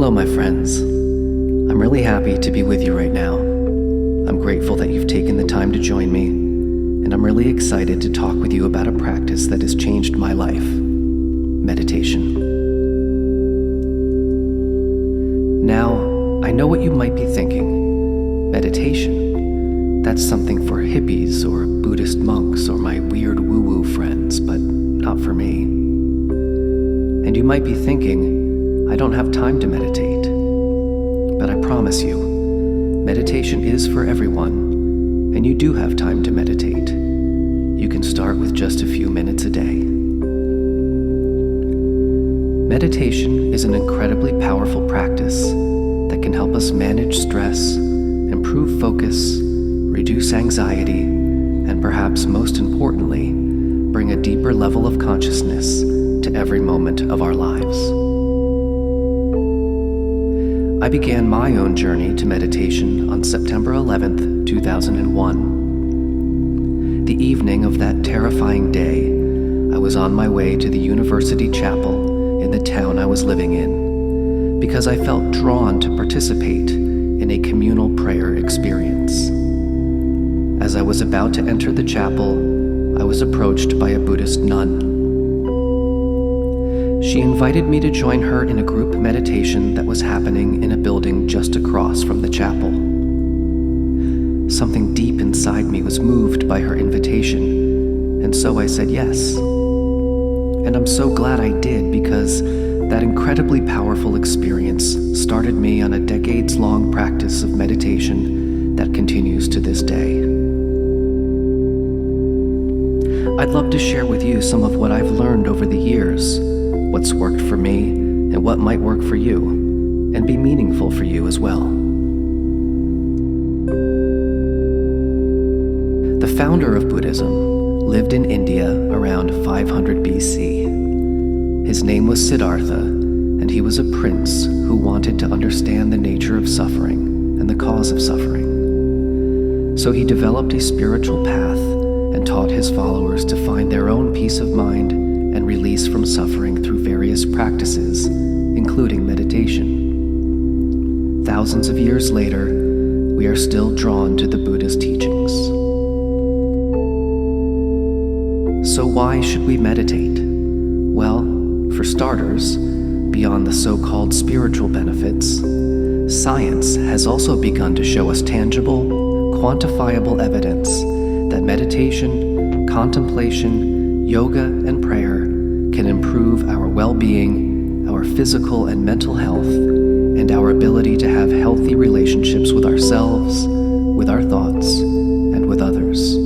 Hello, my friends. I'm really happy to be with you right now. I'm grateful that you've taken the time to join me, and I'm really excited to talk with you about a practice that has changed my life: meditation. Now, I know what you might be thinking. Meditation? That's something for hippies or Buddhist monks or my weird woo-woo friends, but not for me. And you might be thinking, I don't have time to meditate. But I promise you, meditation is for everyone, and you do have time to meditate. You can start with just a few minutes a day. Meditation is an incredibly powerful practice that can help us manage stress, improve focus, reduce anxiety, and perhaps most importantly, bring a deeper level of consciousness to every moment of our lives. I began my own journey to meditation on September 11th, 2001. The evening of that terrifying day, I was on my way to the university chapel in the town I was living in because I felt drawn to participate in a communal prayer experience. As I was about to enter the chapel, I was approached by a Buddhist nun. She invited me to join her in a group meditation that was happening in a building just across from the chapel. Something deep inside me was moved by her invitation, and so I said yes. And I'm so glad I did, because that incredibly powerful experience started me on a decades-long practice of meditation that continues to this day. I'd love to share with you some of what I've learned over the years, what's worked for me, and what might work for you, and be meaningful for you as well. The founder of Buddhism lived in India around 500 BC. His name was Siddhartha, and he was a prince who wanted to understand the nature of suffering and the cause of suffering. So he developed a spiritual path and taught his followers to find their own peace of mind and release from suffering through various practices, including meditation. Thousands of years later, we are still drawn to the Buddha's teachings. So why should we meditate? Well, for starters, beyond the so-called spiritual benefits, science has also begun to show us tangible, quantifiable evidence that meditation, contemplation, yoga, and prayer can improve our well-being, our physical and mental health, and our ability to have healthy relationships with ourselves, with our thoughts, and with others.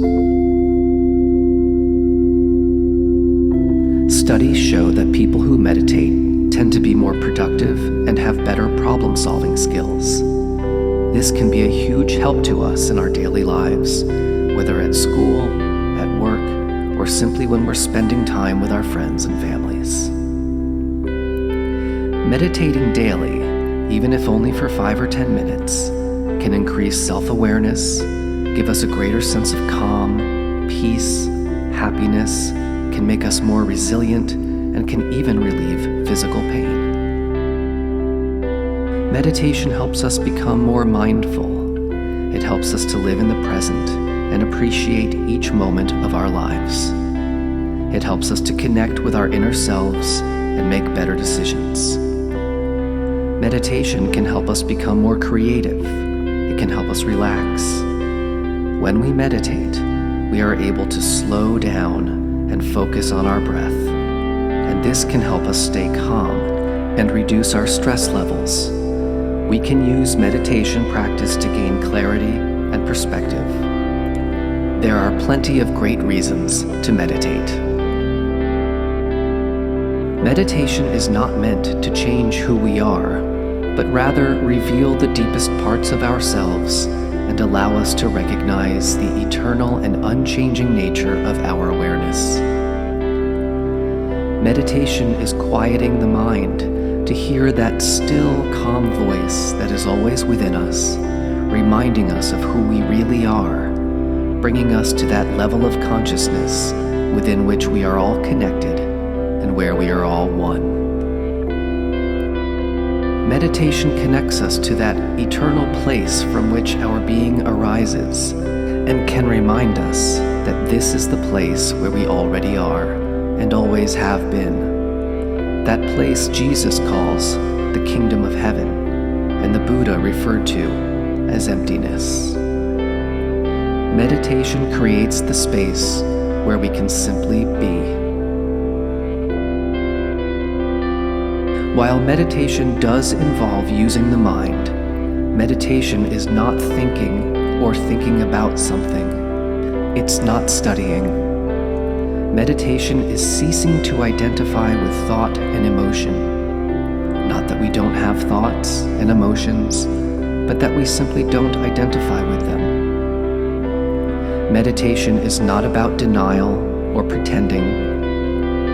Studies show that people who meditate tend to be more productive and have better problem-solving skills. This can be a huge help to us in our daily lives, whether at school, at work, or simply when we're spending time with our friends and families. Meditating daily, even if only for 5 or 10 minutes, can increase self-awareness, give us a greater sense of calm, peace, happiness, can make us more resilient, and can even relieve physical pain. Meditation helps us become more mindful. It helps us to live in the present and appreciate each moment of our lives. It helps us to connect with our inner selves and make better decisions. Meditation can help us become more creative. It can help us relax. When we meditate, we are able to slow down and focus on our breath, and this can help us stay calm and reduce our stress levels. We can use meditation practice to gain clarity and perspective. There are plenty of great reasons to meditate. Meditation is not meant to change who we are, but rather reveal the deepest parts of ourselves and allow us to recognize the eternal and unchanging nature of our awareness. Meditation is quieting the mind to hear that still, calm voice that is always within us, reminding us of who we really are, bringing us to that level of consciousness within which we are all connected and where we are all one. Meditation connects us to that eternal place from which our being arises, and can remind us that this is the place where we already are and always have been. That place Jesus calls the kingdom of heaven, and the Buddha referred to as emptiness. Meditation creates the space where we can simply be. While meditation does involve using the mind, meditation is not thinking or thinking about something. It's not studying. Meditation is ceasing to identify with thought and emotion. Not that we don't have thoughts and emotions, but that we simply don't identify with them. Meditation is not about denial or pretending.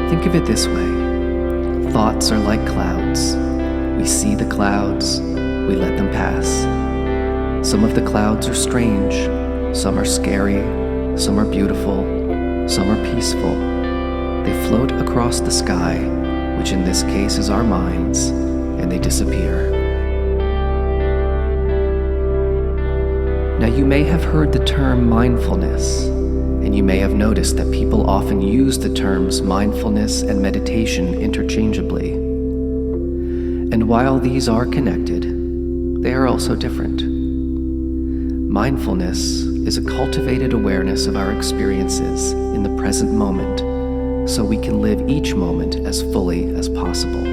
Think of it this way. Thoughts are like clouds. We see the clouds, we let them pass. Some of the clouds are strange, some are scary, some are beautiful, some are peaceful. They float across the sky, which in this case is our minds, and they disappear. Now you may have heard the term mindfulness, and you may have noticed that people often use the terms mindfulness and meditation interchangeably. And while these are connected, they are also different. Mindfulness is a cultivated awareness of our experiences in the present moment, so we can live each moment as fully as possible.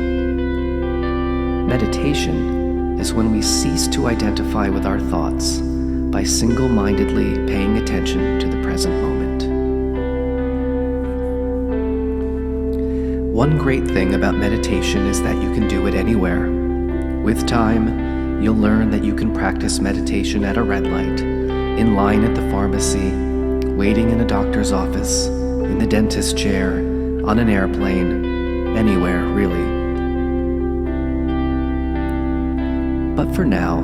Meditation is when we cease to identify with our thoughts by single-mindedly paying attention to the present moment. One great thing about meditation is that you can do it anywhere. With time, you'll learn that you can practice meditation at a red light, in line at the pharmacy, waiting in a doctor's office, in the dentist's chair, on an airplane, anywhere, really. But for now,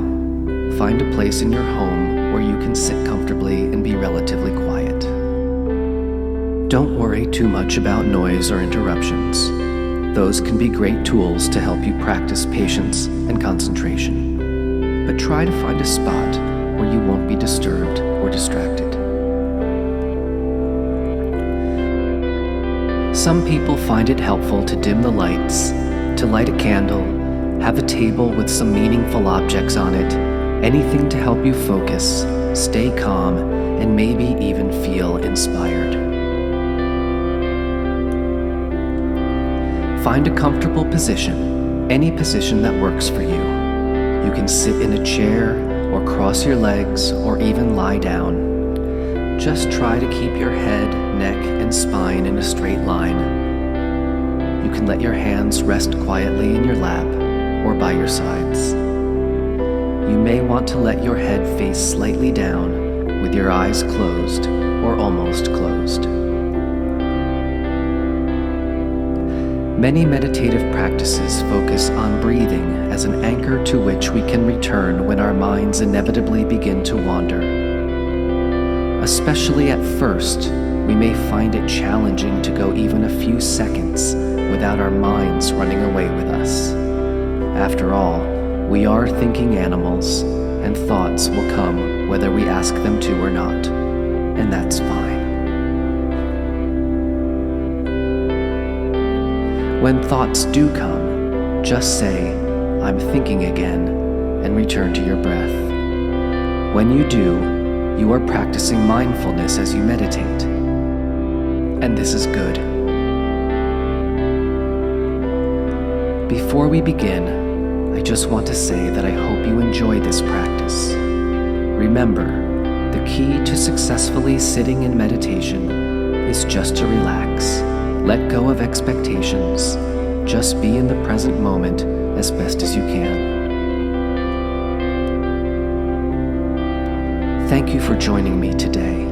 find a place in your home where you can sit comfortably and be relatively quiet. Don't worry too much about noise or interruptions. Those can be great tools to help you practice patience and concentration. But try to find a spot where you won't be disturbed or distracted. Some people find it helpful to dim the lights, to light a candle, have a table with some meaningful objects on it, anything to help you focus, stay calm, and maybe even feel inspired. Find a comfortable position, any position that works for you. You can sit in a chair, or cross your legs, or even lie down. Just try to keep your head, neck, and spine in a straight line. You can let your hands rest quietly in your lap or by your sides. You may want to let your head face slightly down with your eyes closed or almost closed. Many meditative practices focus on breathing as an anchor to which we can return when our minds inevitably begin to wander. Especially at first, we may find it challenging to go even a few seconds without our minds running away with us. After all, we are thinking animals, and thoughts will come whether we ask them to or not, and that's fine. When thoughts do come, just say, "I'm thinking again," and return to your breath. When you do, you are practicing mindfulness as you meditate, and this is good. Before we begin, I just want to say that I hope you enjoy this practice. Remember, the key to successfully sitting in meditation is just to relax, let go of expectations, just be in the present moment as best as you can. Thank you for joining me today.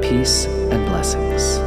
Peace and blessings.